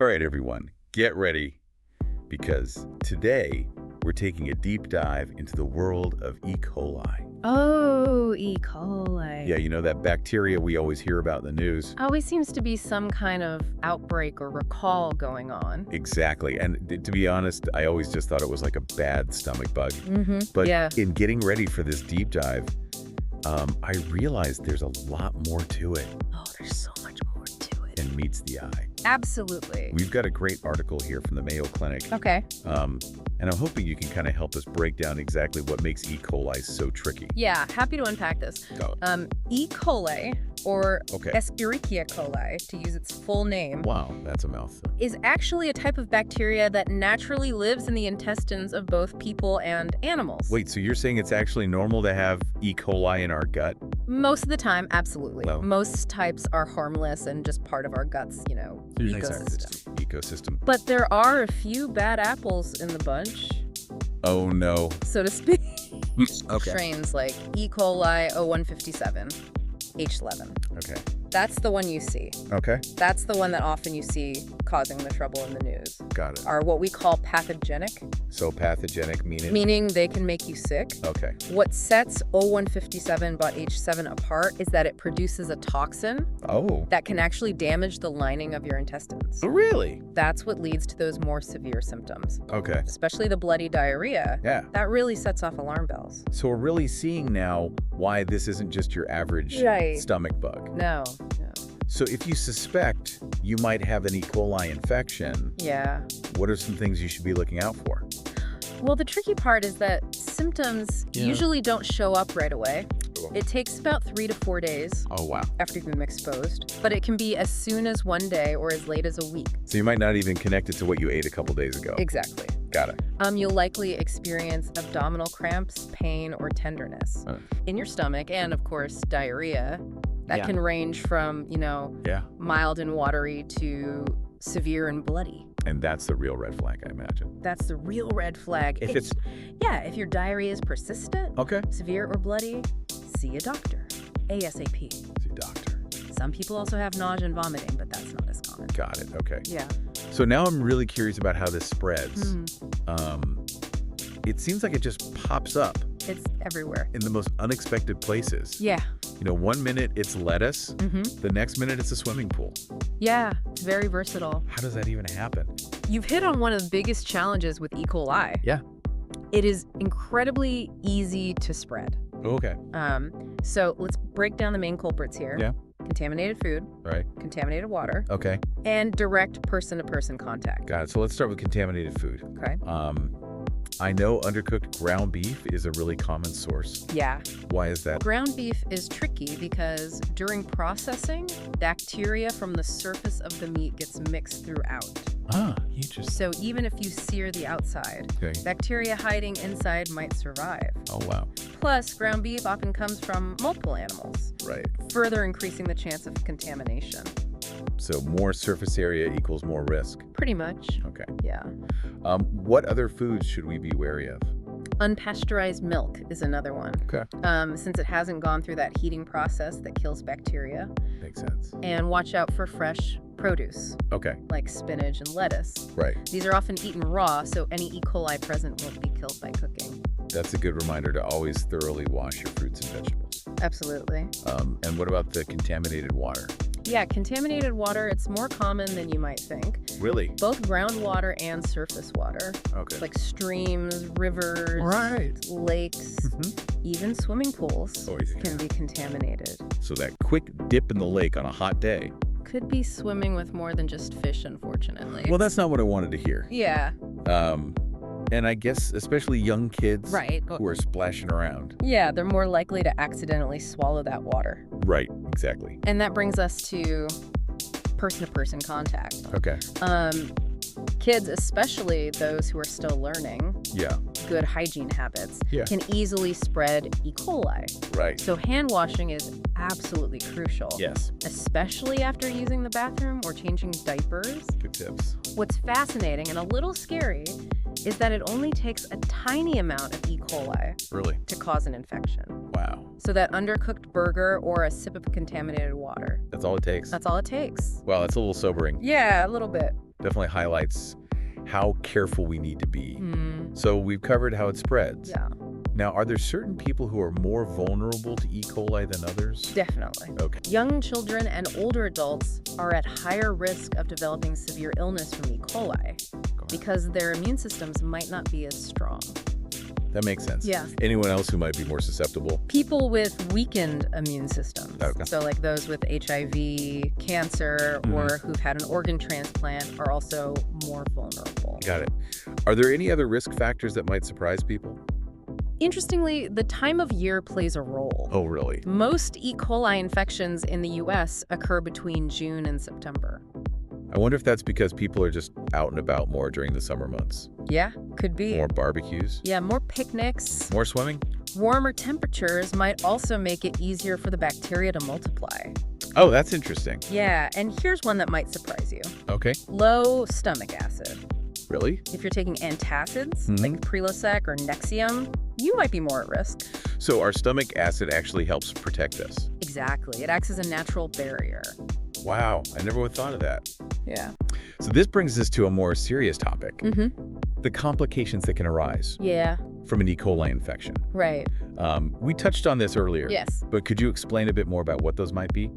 All right, everyone, get ready because today we're taking a deep dive into the world of E. coli. Oh, E. coli. Yeah, you know that bacteria we always hear about in the news? Always seems to be some kind of outbreak or recall going on. Exactly. And to be honest, I always just thought it was like a bad stomach bug. But Yeah. in getting ready for this deep dive, I realized there's a lot more to it Oh, there's so much more to it. than meets the eye. Absolutely. We've got a great article here from the Mayo Clinic. Okay. And I'm hoping you can kind of help us break down exactly what makes E. coli so tricky. Yeah, happy to unpack this. Go. E. coli, or Okay. ESCHERICHIA coli, to use its full name, Wow, that's a mouthful. is actually a type of bacteria that naturally lives in the intestines of both people and animals. Wait, so you're saying it's actually normal to have E. coli in our gut? Most of the time, absolutely. Well- Most types are harmless and just part of our gut's, ecosystem. Ecosystem. But there are a few bad apples in the bunch, Oh, no. so to speak. Okay. Strains like E. coli 0157, H11. Okay. That's the one you see. Okay. That's the one that often you see causing the trouble in the news. Got it. Are what we call pathogenic, So pathogenic meaning? meaning they can make you sick. Okay. What sets 0157-H7 apart is that it produces a toxin Oh. that can actually damage the lining of your intestines. Oh, really? That's what leads to those more severe symptoms, Okay. especially the bloody diarrhea. Yeah. That really sets off alarm bells. So we're really seeing now why this isn't just your average Right. stomach bug. No. So if you suspect you might have an E. coli infection, Yeah. what are some things you should be looking out for? Well, the tricky part is that symptoms usually don't show up right away. It takes about 3 to 4 days Oh, wow. after you've been exposed, but it can be as soon as 1 day or as late as a week. So you might not even connect it to what you ate a couple days ago. Exactly. Got it. You'll likely experience abdominal cramps, pain, or tenderness in your stomach, and of course, diarrhea. That can range from, Yeah. mild and watery to severe and bloody. And that's the real red flag, I imagine. That's the real red flag. If it's if your diarrhea is persistent, okay, severe or bloody, see a doctor ASAP. see a doctor. Some people also have nausea and vomiting, but that's not as common. Got it. Okay. Yeah. So now I'm really curious about how this spreads. Mhm. It seems like it just pops up It's everywhere. in the most unexpected places. Yeah. 1 minute it's lettuce, the next minute it's a swimming pool. Yeah. It's very versatile. How does that even happen? You've hit on one of the biggest challenges with E. coli. Yeah. It is incredibly easy to spread. Okay. So let's break down the main culprits here. Yeah. Contaminated food, Right. contaminated water, Okay. and direct person-to-person contact. Got it. So let's start with contaminated food. Okay? I know undercooked ground beef is a really common source. Yeah. Why is that? Ground beef is tricky because during processing, bacteria from the surface of the meat gets mixed throughout. Ah, interesting. So even if you sear the outside, Okay. bacteria hiding inside might survive. Oh, wow. Plus, ground beef often comes from multiple animals, Right. further increasing the chance of contamination. So more surface area equals more risk. Pretty much. Okay. Yeah. What other foods should we be wary of? Unpasteurized milk is another one. Okay. Since it hasn't gone through that heating process that kills bacteria. Makes sense. And watch out for fresh produce, Okay. like spinach and lettuce. Right. These are often eaten raw, so any E. coli present won't be killed by cooking. That's a good reminder to always thoroughly wash your fruits and vegetables. Absolutely. And what about the contaminated water? Yeah, contaminated water, it's more common than you might think. Really? Both groundwater and surface water, Okay. like streams, rivers, Right. lakes, even swimming pools Always can be contaminated. So that quick dip in the lake on a hot day. Could be swimming with more than just fish, unfortunately. Well, that's not what I wanted to hear. Yeah, And I guess especially young kids right. who are splashing around. Yeah, they're more likely to accidentally swallow that water. Right, exactly. And that brings us to person-to-person contact. Okay. Kids, especially those who are still learning Yeah, good hygiene habits, Yeah. can easily spread E. coli. right. So hand washing is absolutely crucial. Yes, Especially after using the bathroom or changing diapers. good tips. What's fascinating and a little scary is that it only takes a tiny amount of E. coli Really? to cause an infection. Wow. So that undercooked burger or a sip of contaminated water. That's all it takes. That's all it takes. Wow, that's a little sobering. Yeah, a little bit. Definitely highlights how careful we need to be. So we've covered how it spreads. Yeah. Now, are there certain people who are more vulnerable to E. coli than others? Definitely. Okay. Young children and older adults are at higher risk of developing severe illness from E. coli because their immune systems might not be as strong. That makes sense. Yeah. Anyone else who might be more susceptible? People with weakened immune systems. Okay. So like those with HIV, cancer, or who've had an organ transplant are also more vulnerable. Got it. Are there any other risk factors that might surprise people? Interestingly, the time of year plays a role. Oh, really? Most E. coli infections in the U.S. occur between June and September. I wonder if that's because people are just out and about more during the summer months. Yeah, could be. More barbecues? Yeah, more picnics. More swimming? Warmer temperatures might also make it easier for the bacteria to multiply. Oh, that's interesting. Yeah, and here's one that might surprise you. Okay. Low stomach acid. Really? If you're taking antacids, like Prilosec or Nexium, you might be more at risk. So our stomach acid actually helps protect us? Exactly. It acts as a natural barrier. Wow, I never would have thought of that. Yeah. So this brings us to a more serious topic. The complications that can arise Yeah, from an E. coli infection. right. We touched on this earlier. Yes. But could you explain a bit more about what those might be?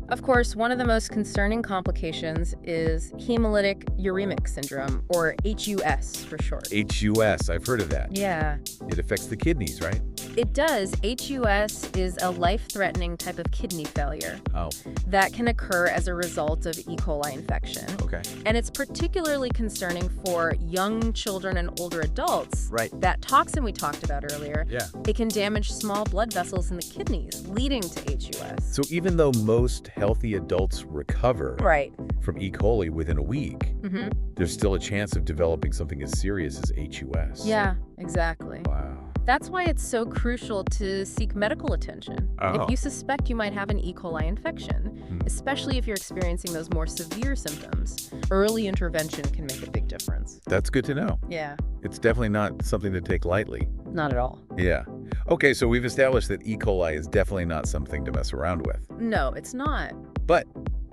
Of course, one of the most concerning complications is hemolytic uremic syndrome, or HUS for short. HUS, I've heard of that. Yeah, It affects the kidneys, right? it does. HUS is a life-threatening type of kidney failure Oh, that can occur as a result of E. coli infection. okay. And it's particularly concerning for young children and older adults. Right. That toxin we talked about earlier, Yeah. it can damage small blood vessels in the kidneys, leading to HUS. So even though most healthy adults recover Right. from E. coli within a week, Mm-hmm. there's still a chance of developing something as serious as HUS. Yeah, exactly. Wow. That's why it's so crucial to seek medical attention Oh. if you suspect you might have an E. coli infection, especially if you're experiencing those more severe symptoms. Early intervention can make a big difference. That's good to know. Yeah, It's definitely not something to take lightly. not at all. Yeah. Okay, so we've established that E. coli is definitely not something to mess around with. No, it's not. But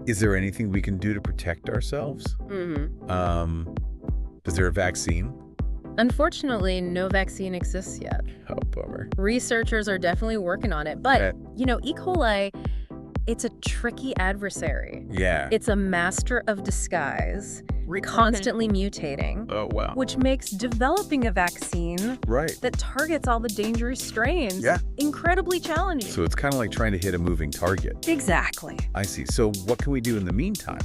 is there anything we can do to protect ourselves? Is there a vaccine? Unfortunately, no vaccine exists yet. Oh, bummer. Researchers are definitely working on it, but, Okay. E. coli, it's a tricky adversary. Yeah. It's a master of disguise, constantly mutating, Oh, wow. which makes developing a vaccine Right. that targets all the dangerous strains incredibly challenging. So it's kind of like trying to hit a moving target. Exactly. I see. So what can we do in the meantime?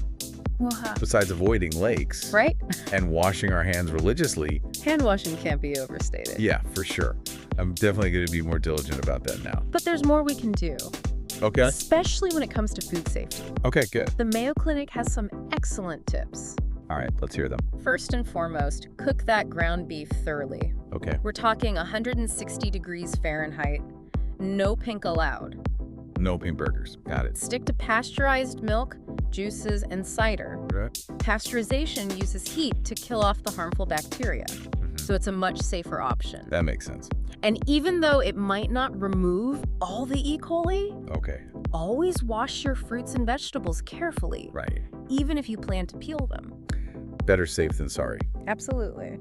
Well, Besides avoiding lakes right? and washing our hands religiously? Hand washing can't be overstated. Yeah, for sure. I'm definitely going to be more diligent about that now. But there's more we can do, Okay. especially when it comes to food safety. Okay, good. The Mayo Clinic has some excellent tips. All right, let's hear them. First and foremost, cook that ground beef thoroughly. Okay. We're talking 160 degrees Fahrenheit, no pink allowed. No pink burgers. Got it. Stick to pasteurized milk, juices, and cider. Right. Pasteurization uses heat to kill off the harmful bacteria, so it's a much safer option. That makes sense. And even though it might not remove all the E. coli, Okay. always wash your fruits and vegetables carefully, Right. even if you plan to peel them. Better safe than sorry. Absolutely.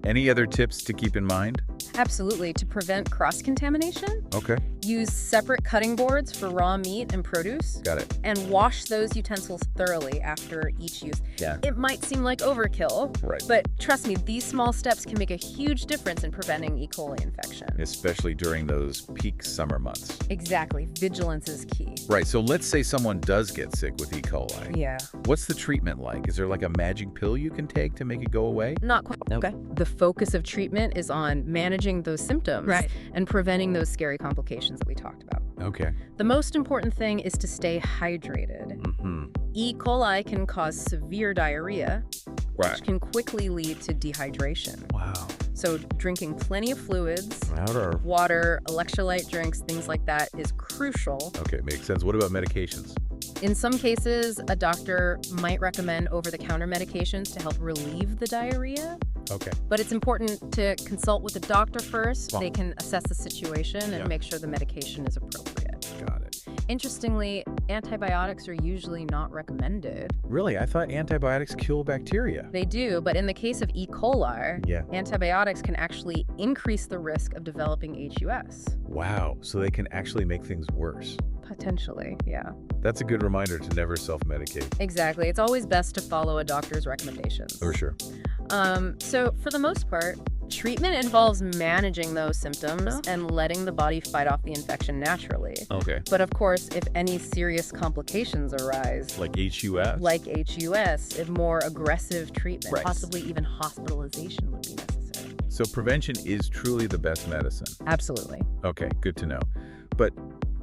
Any other tips to keep in mind? Absolutely. To prevent cross-contamination, Okay. use separate cutting boards for raw meat and produce, Got it. and wash those utensils thoroughly after each use. Yeah. It might seem like overkill, Right. but trust me, these small steps can make a huge difference in preventing E. coli infection. Especially during those peak summer months. Exactly. Vigilance is key. Right. So let's say someone does get sick with E. coli. Yeah. What's the treatment like? Is there like a magic pill you can take to make it go away? Not quite. Okay. The focus of treatment is on managing those symptoms and preventing those scary complications that we talked about. Okay. The most important thing is to stay hydrated. E. coli can cause severe diarrhea, Right. which can quickly lead to dehydration. Wow. So drinking plenty of fluids, Outer. water, electrolyte drinks, things like that is crucial. Okay, makes sense. What about medications? In some cases, a doctor might recommend over-the-counter medications to help relieve the diarrhea. Okay. But it's important to consult with a doctor first. Well, They can assess the situation and yeah. make sure the medication is appropriate. Got it. Interestingly, antibiotics are usually not recommended. Really? I thought antibiotics kill bacteria. They do, but in the case of E. coli, Yeah. antibiotics can actually increase the risk of developing HUS. Wow. So they can actually make things worse. Potentially, yeah. That's a good reminder to never self-medicate. Exactly. It's always best to follow a doctor's recommendations. For sure. So for the most part, treatment involves managing those symptoms and letting the body fight off the infection naturally. Okay. But of course, if any serious complications arise, Like HUS? if more aggressive treatment, Right. possibly even hospitalization would be necessary. So prevention is truly the best medicine. Absolutely. Okay, good to know. But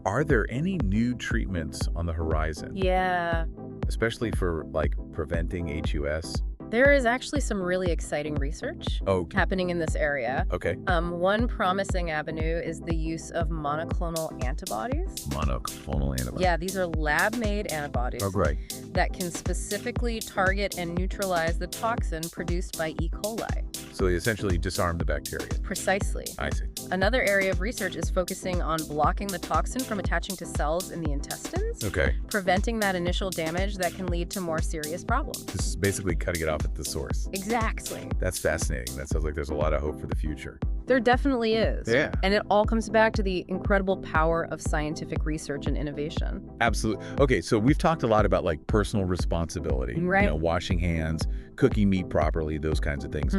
are there any new treatments on the horizon? Yeah. Especially for, like, preventing HUS? There is actually some really exciting research happening in this area. Okay. One promising avenue is the use of monoclonal antibodies. Monoclonal antibodies. Yeah, these are lab-made antibodies Oh, great. that can specifically target and neutralize the toxin produced by E. coli. So they essentially disarm the bacteria. Precisely. I see. Another area of research is focusing on blocking the toxin from attaching to cells in the intestines, Okay. preventing that initial damage that can lead to more serious problems. This is basically cutting it off at the source. Exactly. That's fascinating. That sounds like there's a lot of hope for the future. There definitely is. Yeah. And it all comes back to the incredible power of scientific research and innovation. Absolutely. Okay, so we've talked a lot about, like, personal responsibility. Right. You know, washing hands, cooking meat properly, those kinds of things.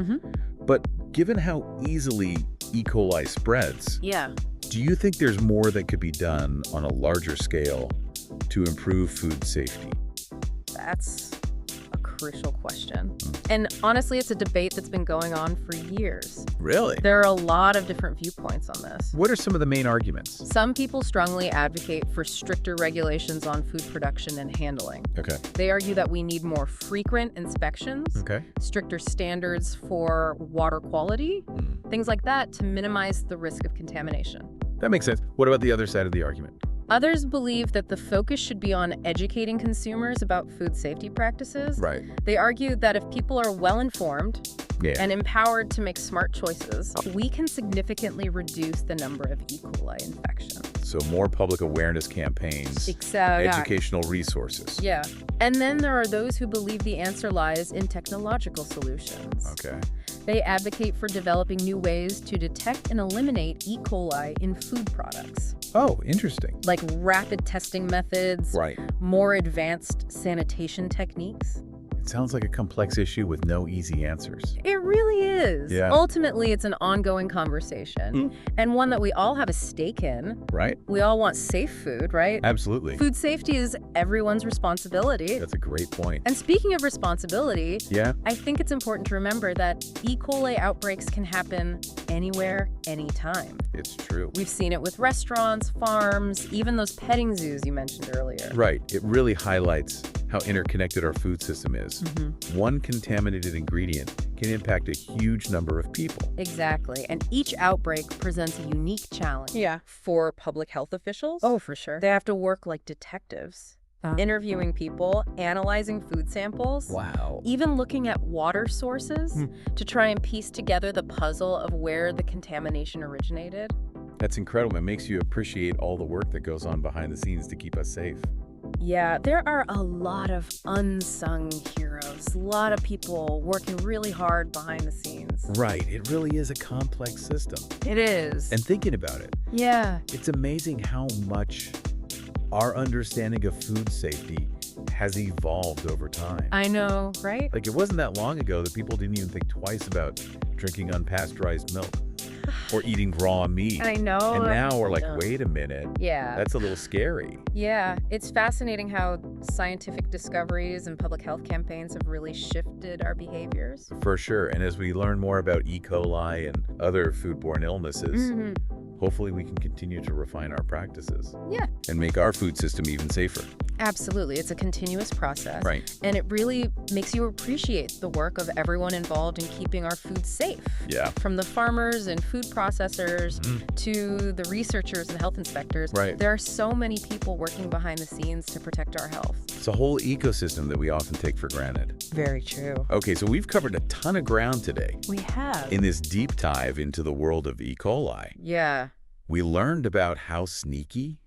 But given how easily E. coli spreads, Yeah. do you think there's more that could be done on a larger scale to improve food safety? That's a crucial question. And honestly, it's a debate that's been going on for years. Really? There are a lot of different viewpoints on this. What are some of the main arguments? Some people strongly advocate for stricter regulations on food production and handling. Okay. They argue that we need more frequent inspections, Okay. stricter standards for water quality, things like that to minimize the risk of contamination. That makes sense. What about the other side of the argument? Others believe that the focus should be on educating consumers about food safety practices. Right. They argue that if people are well-informed Yeah. and empowered to make smart choices, we can significantly reduce the number of E. coli infections. So more public awareness campaigns, Exactly. educational resources. Yeah. And then there are those who believe the answer lies in technological solutions. Okay. They advocate for developing new ways to detect and eliminate E. coli in food products, Oh, interesting. like rapid testing methods, Right. more advanced sanitation techniques. It sounds like a complex issue with no easy answers. It really is. Yeah. Ultimately, it's an ongoing conversation and one that we all have a stake in. Right? We all want safe food, right? Absolutely. Food safety is everyone's responsibility. That's a great point. And speaking of responsibility, Yeah. I think it's important to remember that E. coli outbreaks can happen anywhere, anytime. It's true. We've seen it with restaurants, farms, even those petting zoos you mentioned earlier. Right. It really highlights how interconnected our food system is. One contaminated ingredient can impact a huge number of people. Exactly. And each outbreak presents a unique challenge. Yeah. For public health officials. Oh, for sure. They have to work like detectives, interviewing people, analyzing food samples. Wow. Even looking at water sources to try and piece together the puzzle of where the contamination originated. That's incredible. It makes you appreciate all the work that goes on behind the scenes to keep us safe. Yeah, there are a lot of unsung heroes, a lot of people working really hard behind the scenes. Right. It really is a complex system. It is. And thinking about it, Yeah. it's amazing how much our understanding of food safety has evolved over time. I know, right? Like, it wasn't that long ago that people didn't even think twice about drinking unpasteurized milk or eating raw meat. I know. And now we're like, Yeah. wait a minute. Yeah. That's a little scary. Yeah, it's fascinating how scientific discoveries and public health campaigns have really shifted our behaviors. For sure. And as we learn more about E. coli and other foodborne illnesses, hopefully we can continue to refine our practices. Yeah. And make our food system even safer. Absolutely. It's a continuous process. Right. And it really makes you appreciate the work of everyone involved in keeping our food safe. Yeah. From the farmers and food processors to the researchers and health inspectors. Right. There are so many people working behind the scenes to protect our health. It's a whole ecosystem that we often take for granted. Very true. Okay, so we've covered a ton of ground today We have. in this deep dive into the world of E. coli. Yeah. We learned about how sneaky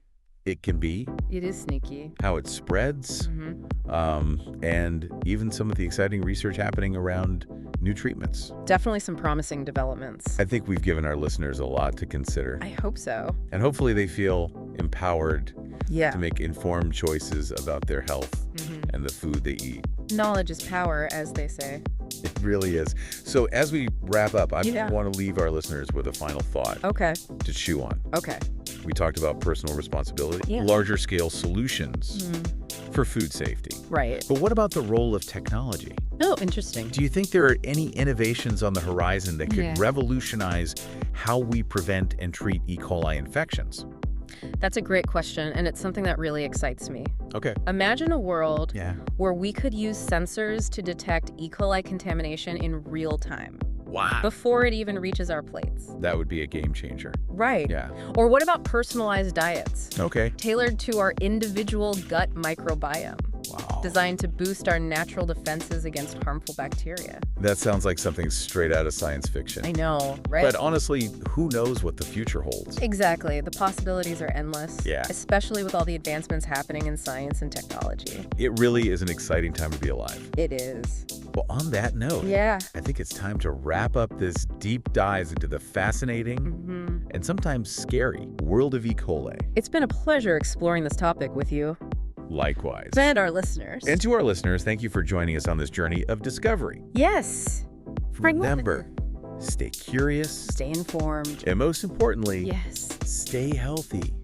it can be, It is sneaky. how it spreads, Mm-hmm. and even some of the exciting research happening around new treatments. Definitely some promising developments. I think we've given our listeners a lot to consider, I hope so. and hopefully they feel empowered Yeah. to make informed choices about their health Mm-hmm. and the food they eat. Knowledge is power, as they say. It really is. So as we wrap up, I Yeah. want to leave our listeners with a final thought Okay. to chew on. Okay. We talked about personal responsibility, Yeah. larger scale solutions Mm. for food safety. Right. But what about the role of technology? Oh, interesting. Do you think there are any innovations on the horizon that could Yeah. revolutionize how we prevent and treat E. coli infections? That's a great question, and it's something that really excites me. Okay. Imagine a world Yeah. where we could use sensors to detect E. coli contamination in real time, Wow. before it even reaches our plates. That would be a game changer. Right. Yeah. Or what about personalized diets, Okay. tailored to our individual gut microbiome, Wow. designed to boost our natural defenses against harmful bacteria? That sounds like something straight out of science fiction. I know, right? But honestly, who knows what the future holds? Exactly. The possibilities are endless. Yeah. Especially with all the advancements happening in science and technology. It really is an exciting time to be alive. It is. Well, on that note, Yeah. I think it's time to wrap up this deep dive into the fascinating Hmm. and sometimes scary world of E. coli. It's been a pleasure exploring this topic with you Likewise. and our listeners. And to our listeners, thank you for joining us on this journey of discovery. Yes. Remember, stay curious, Stay informed. and most importantly, Yes. stay healthy.